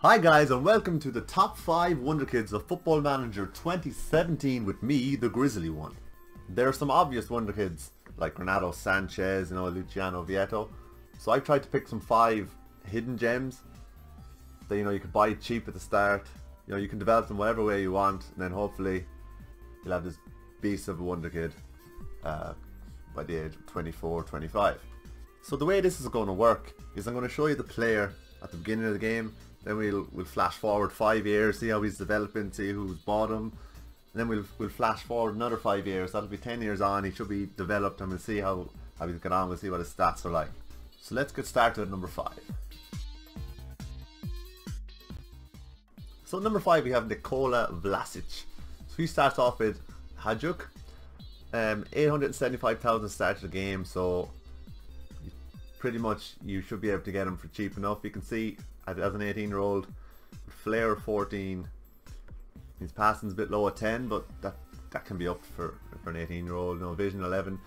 Hi guys, and welcome to the top 5 Wonderkids of Football Manager 2017 with me, the Grizzly one. There are some obvious Wonderkids like Renato Sanchez, Luciano Vietto. So I tried to pick some 5 hidden gems that you could buy cheap at the start. You can develop them whatever way you want, and then hopefully you'll have this beast of a Wonderkid by the age of 24, 25. So the way this is going to work is I'm going to show you the player at the beginning of the game. Then we'll flash forward 5 years, see how he's developing, see who's bought him. And then we'll flash forward another 5 years. That'll be 10 years on. He should be developed, and we'll see how he's got on. We'll see what his stats are like. So let's get started at number 5. So at number 5 we have Nicola Vlasic. So he starts off with Hajduk. 875,000 started the game, so pretty much you should be able to get him for cheap enough. You can see as an 18-year-old, flair 14, his passing's a bit low at 10, but that can be up for an 18-year-old. Vision 11.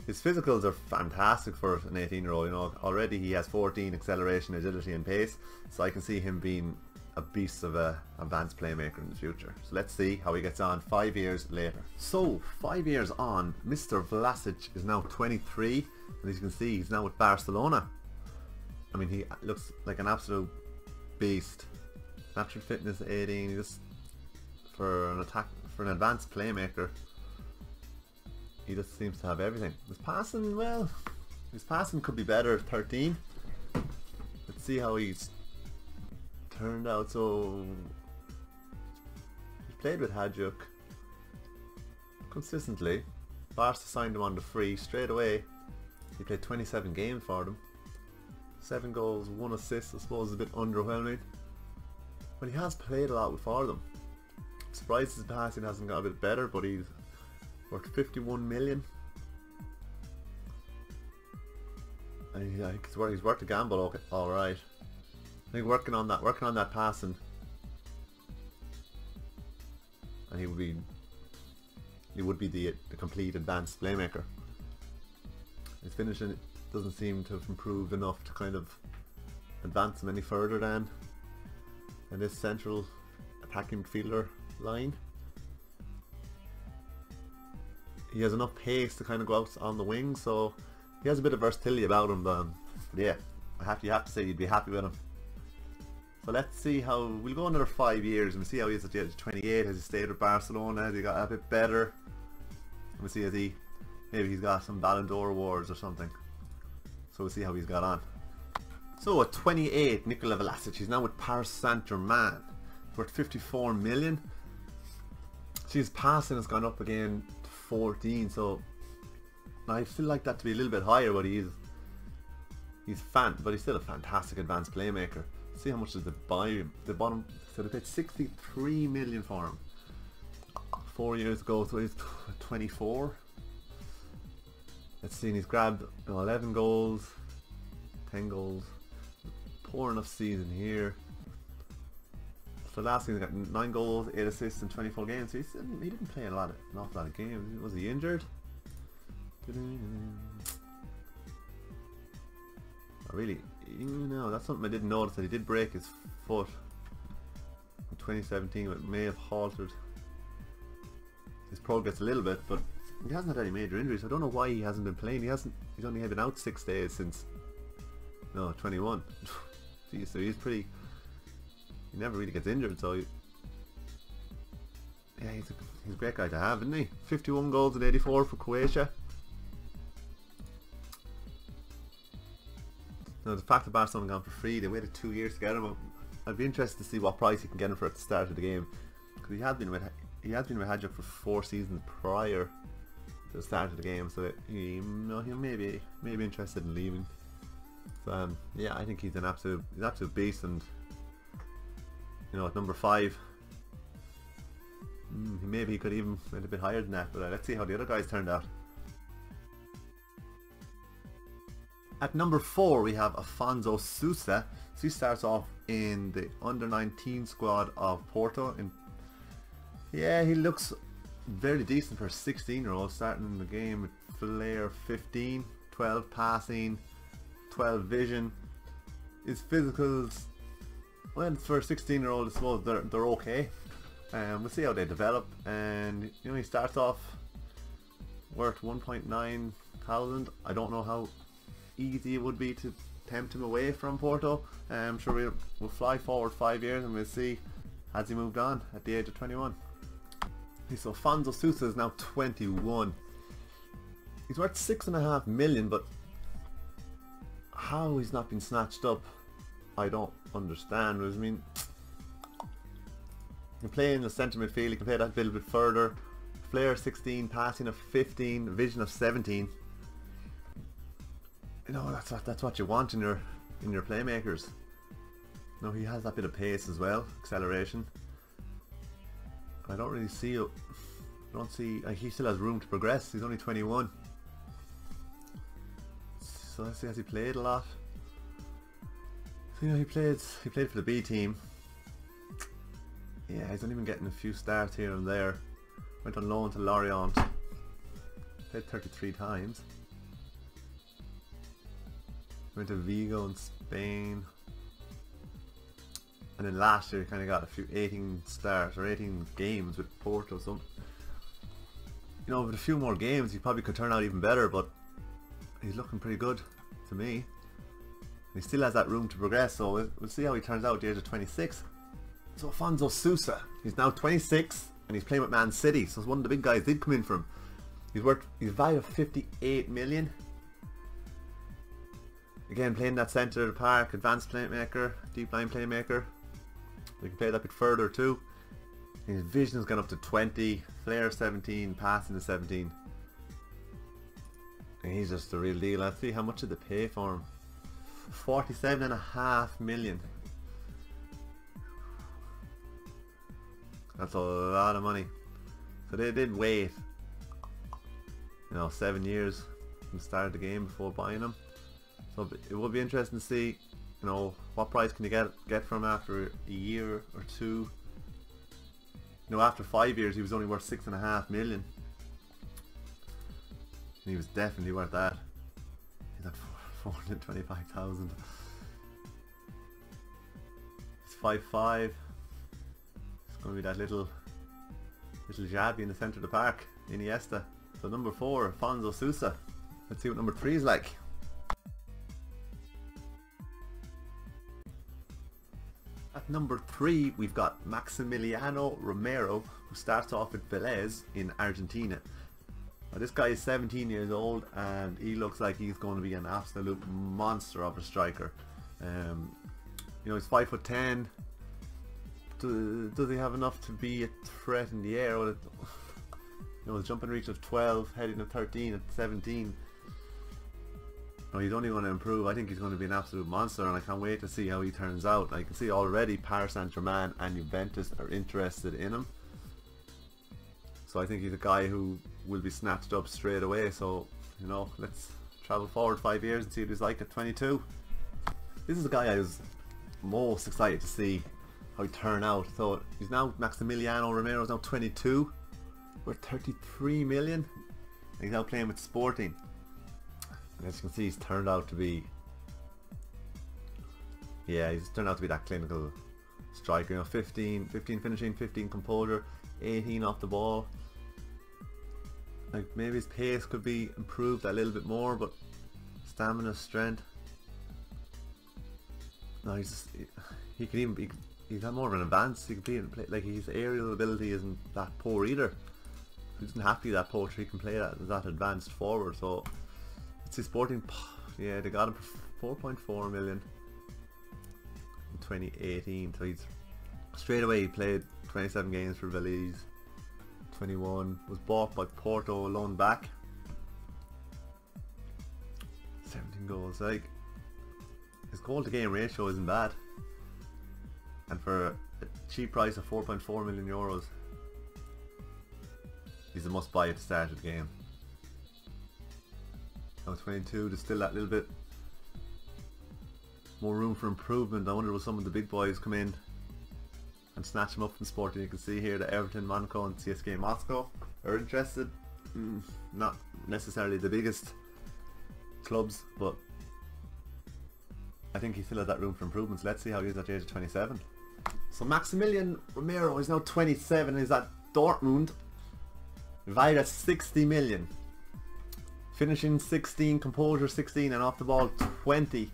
His physicals are fantastic for an 18-year-old. Already he has 14 acceleration, agility and pace, so I can see him being a beast of a advanced playmaker in the future. So let's see how he gets on 5 years later. So 5 years on, Mr. Vlasic is now 23, and as you can see, he's now with Barcelona. I mean, he looks like an absolute beast. Natural fitness 18. Just for an advanced playmaker, he just seems to have everything. His passing, well, his passing could be better. 13. Let's see how he's turned out. So he played with Hajduk consistently. Barca signed him on the free straight away. He played 27 games for them. 7 goals, 1 assist. I suppose is a bit underwhelming, but he has played a lot for them. I'm surprised his passing hasn't got a bit better, but he's worth 51 million. And I think he's worth a gamble. Okay, all right. I think working on that passing, and he would be the complete advanced playmaker. His finishing doesn't seem to have improved enough to kind of advance him any further than in this central attacking midfielder line. He has enough pace to kind of go out on the wing, so he has a bit of versatility about him. But yeah, you have to say you'd be happy with him. So let's see how we'll go another 5 years and we'll see how he is at the age of 28. Has he stayed with Barcelona? Has he got a bit better? We'll see maybe he's got some Ballon d'Or awards or something. So we'll see how he's got on. So at 28, Nicola Vlasic, he's now with Paris Saint-Germain, worth 54 million. His passing has gone up again to 14, so I still like that to be a little bit higher, but he's still a fantastic advanced playmaker. See how much did they buy him? They bought him, so they paid 63 million for him 4 years ago, so he's 24. Let's see, and he's grabbed 11 goals, 10 goals. Poor enough season here. So last season he got 9 goals, 8 assists in 24 games. So he didn't play an awful lot of games. Was he injured? Really? No, that's something I didn't notice, that he did break his foot in 2017. It may have halted his progress a little bit, but he hasn't had any major injuries. I don't know why he hasn't been playing. He's only been out 6 days since 21. Jeez, so he never really gets injured. So yeah, he's a great guy to have, isn't he? 51 goals and 84 for Croatia. Now the fact that Barcelona gone for free, they waited 2 years to get him. I'd be interested to see what price you can get him for at the start of the game, because he has been with Hajduk for 4 seasons prior to the start of the game, so he may be interested in leaving. So yeah, I think he's an absolute beast, and at number 5, maybe he could even went a bit higher than that. But let's see how the other guys turned out. At number 4 we have Afonso Susa. So he starts off in the under-19 squad of Porto. Yeah, he looks very decent for a 16-year-old, starting in the game with flair 15, 12 passing, 12 vision. His physicals Well, for a 16-year-old, I suppose they're okay. We'll see how they develop. And you know, he starts off worth 1.9 thousand. I don't know how easy it would be to tempt him away from Porto. I'm sure we'll fly forward 5 years and we'll see, has he moved on at the age of 21. So Afonso Susa is now 21. He's worth 6.5 million, but how he's not been snatched up, I don't understand. I mean, he can play in the centre midfield, he can play that a little bit further. Flair 16, passing of 15, vision of 17. You know, that's what you want in your playmakers. You know, he has that bit of pace as well, acceleration. I don't really see it. I don't see, like, he still has room to progress. He's only 21. So let's see, has he played a lot? So, you know, he played for the B team. Yeah, he's only been getting a few starts here and there. Went on loan to Lorient. Played 33 times. Went to Vigo in Spain. And then last year he kind of got a few 18 starts or 18 games with Porto. So, you know, with a few more games he probably could turn out even better, but he's looking pretty good to me. He still has that room to progress, so we'll see how he turns out at the age of 26. So Afonso Susa, he's now 26 and he's playing with Man City, so one of the big guys did come in for him. He's valued at 58 million. Again, playing that centre of the park, advanced playmaker, deep line playmaker. We can play that bit further too. His vision has gone up to 20, flair 17, passing to 17. And he's just the real deal. Let's see how much did they pay for him. 47.5 million. That's a lot of money. So they did wait, you know, 7 years from the start of the game before buying him. So it will be interesting to see, you know, what price can you get from him after a year or two. You know, after 5 years he was only worth 6.5 million. And he was definitely worth that. He's at 425,000. He's 5'5". It's going to be that little jabby in the centre of the park, Iniesta. So number 4, Afonso Susa. Let's see what number 3 is like. At number 3 we've got Maximiliano Romero, who starts off at Vélez in Argentina. Now, this guy is 17 years old and he looks like he's going to be an absolute monster of a striker. You know, he's 5'10". Does he have enough to be a threat in the air? Well, you know, his jumping reach of 12, heading of 13 at 17. No, he's only going to improve. I think he's going to be an absolute monster and I can't wait to see how he turns out. I can see already Paris Saint-Germain and Juventus are interested in him. So I think he's a guy who will be snatched up straight away. So, you know, let's travel forward 5 years and see what he's like at 22. This is the guy I was most excited to see how he turn out. So he's now, Maximiliano Romero is now 22. Worth 33 million. He's now playing with Sporting. And as you can see, he's turned out to be, yeah, he's turned out to be that clinical striker. You know, 15 finishing, 15 composure, 18 off the ball. Like, maybe his pace could be improved a little bit more, but stamina, strength. No, he could even he's had more of an advance. He can play like, his aerial ability isn't that poor either. He doesn't have to be that poor. He can play that advanced forward. So it's his Sporting. Yeah, they got him for 4.4 million in 2018. So he's straight away he played 27 games for Vélez. 21, was bought by Porto, loaned back. 17 goals. Like, his goal to game ratio isn't bad, and for a cheap price of 4.4 million euros, he's a must buy at the start of the game. Now 22, there's still that little bit more room for improvement. I wonder will some of the big boys come in and snatch him up from Sporting. You can see here that Everton, Monaco and CSKA Moscow are interested. Not necessarily the biggest clubs, but I think he still has that room for improvements. Let's see how he is at the age of 27. So Maximiliano Romero is now 27. He's at Dortmund, valued at 60 million. Finishing 16, composure 16, and off the ball 20.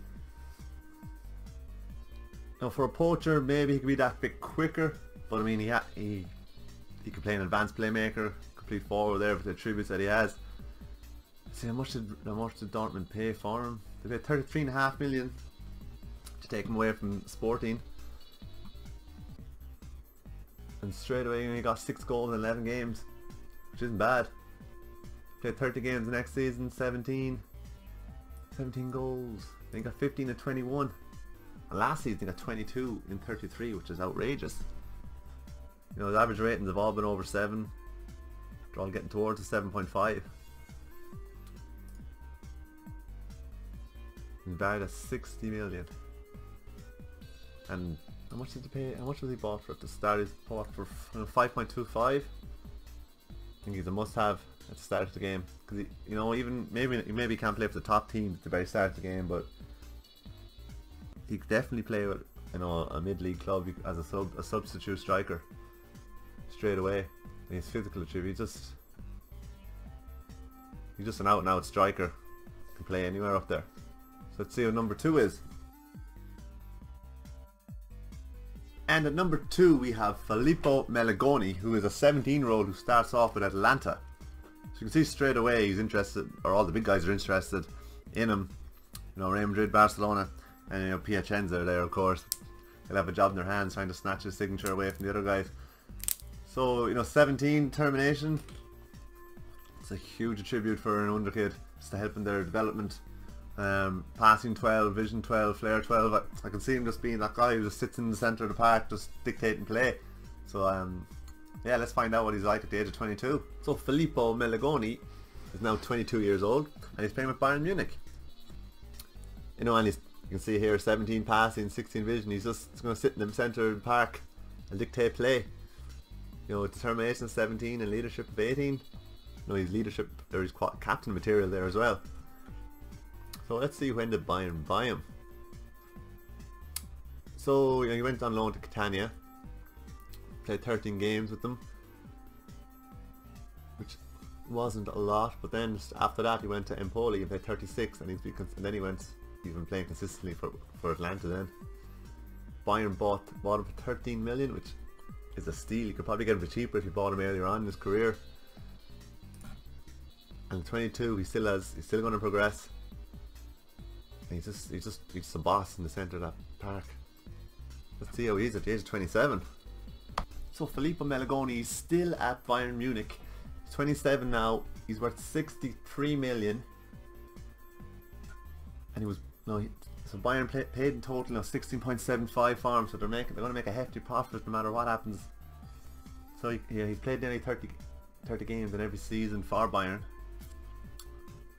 Now for a poacher, maybe he could be that bit quicker, but I mean he could play an advanced playmaker, complete forward there with the attributes that he has. See, how much did Dortmund pay for him? They paid 33.5 million to take him away from Sporting. And straight away he got 6 goals in 11 games, which isn't bad. Played 30 games the next season, 17 goals. Then he got 15 and 21. And last season he got 22 in 33, which is outrageous. You know, his average ratings have all been over 7. They're all getting towards the 7.5. He's valued at 60 million. And how much did he pay? How much was he bought for at the start? He's bought for 5.25. I think he's a must-have at the start of the game, because you know, even maybe he can't play for the top team at the very start of the game, but he could definitely play with, you know, a mid-league club as a substitute striker straight away. And his physical attribute, he's just an out-and-out striker. Can play anywhere up there. So let's see what number 2 is. And at number 2 we have Filippo Melagoni, who is a 17-year-old who starts off with Atlanta. So you can see straight away he's interested, or all the big guys are interested in him. You know, Real Madrid, Barcelona, and you know, Piacenza are there, of course. They'll have a job in their hands trying to snatch his signature away from the other guys. So, you know, 17 termination. It's a huge attribute for an Wonderkid, just to help in their development. Passing 12, vision 12, flair 12. I can see him just being that guy who just sits in the centre of the park, just dictating play. So yeah, let's find out what he's like at the age of 22. So Filippo Melagoni is now 22 years old, and he's playing with Bayern Munich. You know, and you can see here 17 passing, 16 vision. He's just going to sit in the centre of the park and dictate play. You know, determination 17 and leadership of 18. You know, he's leadership, or he's captain material there as well. So let's see when did Bayern buy him. So you know, he went on loan to Catania, played 13 games with them, which wasn't a lot. But then after that he went to Empoli and played 36, and then he's been playing consistently for Atlanta. Then Bayern bought him for 13 million, which is a steal. You could probably get him for cheaper if you bought him earlier on in his career. And 22, he's still going to progress. And he's just a boss in the centre of that park. Let's see how he is at the age of 27. So Filippo Melagoni is still at Bayern Munich. He's 27 now. He's worth 63 million. And so Bayern paid in total now 16.75 for him. So they're going to make a hefty profit no matter what happens. So he's played nearly 30 games in every season for Bayern.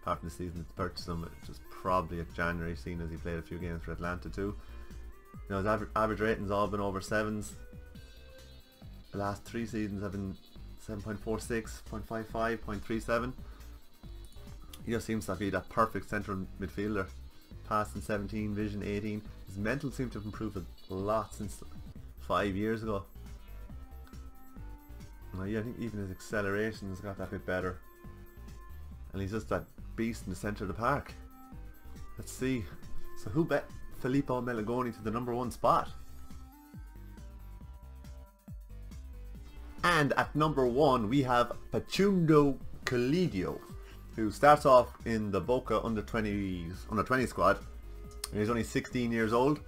Apart from the season it's purchased him, which was probably at January, seeing as he played a few games for Atlanta too. You know, his average ratings all been over 7s. The last 3 seasons have been 7.46, 0.55, 0.37. He just seems to be that perfect central midfielder. Passing 17, vision 18. His mental seems to have improved a lot since 5 years ago. Yeah, I think even his acceleration has got that bit better. And he's just that beast in the centre of the park. Let's see. So who bet Filippo Melagoni to the number 1 spot? And at number 1 we have Petunia Calidio, who starts off in the Boca under 20 squad. And he's only 16 years old.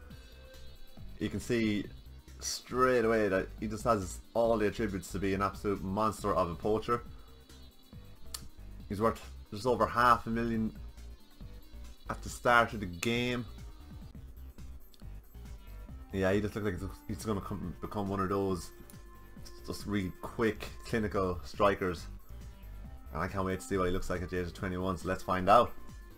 You can see straight away that he just has all the attributes to be an absolute monster of a poacher. He's worth just over $500,000 at the start of the game. Yeah, he just looks like he's going to become one of those just really quick, clinical strikers. And I can't wait to see what he looks like at the age of 21, so let's find out.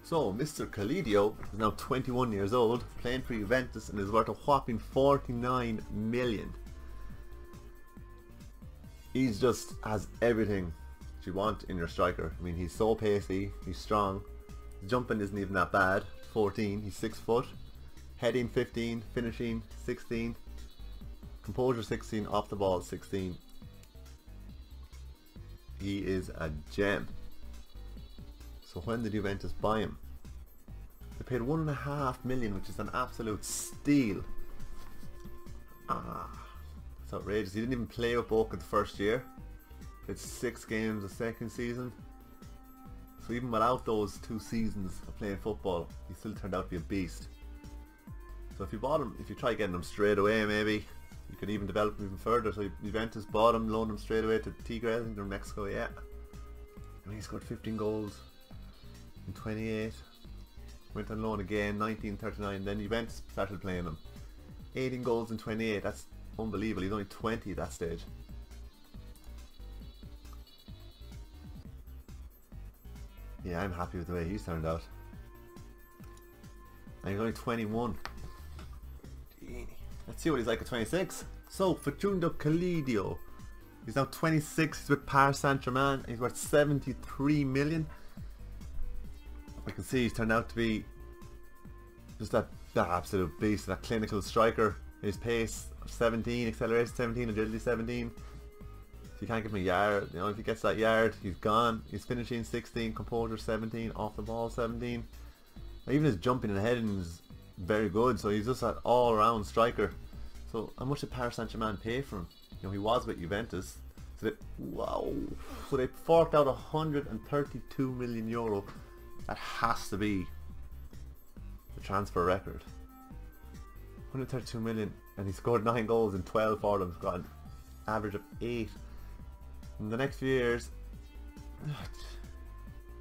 So, Mr. Calidio is now 21 years old, playing for Juventus, and is worth a whopping 49 million. He's just has everything that you want in your striker. I mean, he's so pacey, he's strong, his jumping isn't even that bad, 14, he's 6 foot. Heading 15, finishing 16, composure 16, off the ball 16. He is a gem. So when did Juventus buy him? They paid 1.5 million, which is an absolute steal. It's outrageous. He didn't even play with Boca the first year. Played 6 games the second season. So even without those 2 seasons of playing football, he still turned out to be a beast. So if you bought him, if you try getting him straight away, maybe you could even develop him even further. So Juventus bought him, loaned him straight away to Tigre in Mexico. Yeah, and he scored 15 goals in 28. Went on loan again, 1939. Then Juventus started playing him. 18 goals in 28. That's unbelievable. He's only 20 at that stage. Yeah, I'm happy with the way he's turned out. And he's only 21. Let's see what he's like at 26. So, Facundo Calidio. He's now 26. He's with Paris Saint-Germain. He's worth 73 million. I can see he's turned out to be just that absolute beast, that clinical striker. His pace of 17, acceleration 17, agility 17. If you can't give him a yard, you know, if he gets that yard, he's gone. He's finishing 16, composure 17, off the ball 17. Even his jumping and heading is very good, so he's just an all-round striker. So how much did Paris Saint-Germain pay for him? You know, he was with Juventus. So they, wow, so they forked out 132 million euro. That has to be the transfer record. 132 million, and he scored 9 goals in 12 for them. He's got an average of 8. In the next few years,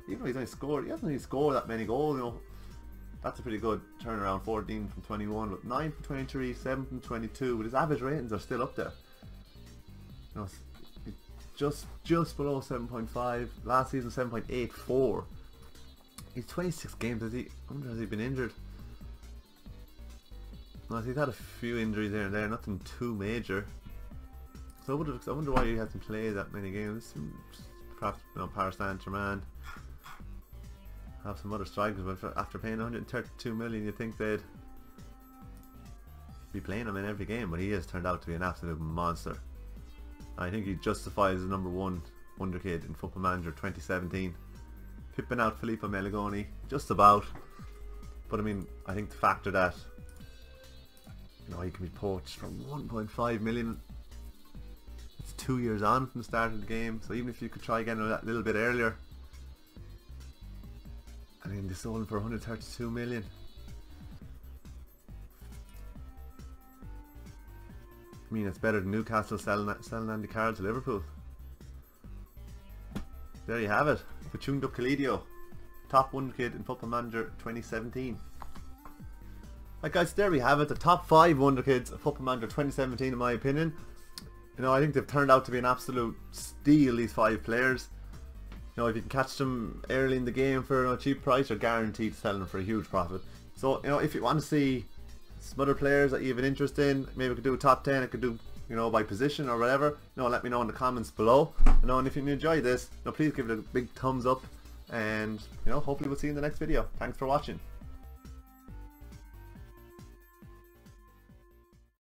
even though he hasn't really scored that many goals, you know, that's a pretty good turnaround. 14 from 21, but 9 from 23, 7 from 22. But his average ratings are still up there. You know, just below 7.5. Last season 7.84. He's 26 games. I wonder, has he been injured? No, he's had a few injuries here and there. Nothing too major. So I wonder why he hasn't played that many games. Perhaps, you know, Paris Saint-Germain have some other strikers, but after paying 132 million, you'd think they'd be playing him in every game. But he has turned out to be an absolute monster. I think he justifies the #1 Wonderkid in Football Manager 2017. Pipping out Filippo Meligoni, just about. But I mean, I think the factor that, you know, he can be poached for 1.5 million. It's 2 years on from the start of the game, so even if you could try again a little bit earlier, I mean, they sold him for 132 million. I mean, it's better than Newcastle selling Andy Carroll to Liverpool. There you have it. Facundo Calidio, top Wonderkid in Football Manager 2017. Right guys, there we have it. The top 5 Wonderkids of Football Manager 2017 in my opinion. You know, I think they've turned out to be an absolute steal, these 5 players. You know, if you can catch them early in the game for a cheap price, you're guaranteed to sell them for a huge profit. So, you know, if you want to see some other players that you have an interest in, maybe we could do a top 10, I could do, you know, by position or whatever, you know, let me know in the comments below. You know, and if you enjoyed this, you know, please give it a big thumbs up, and, you know, hopefully we'll see you in the next video. Thanks for watching.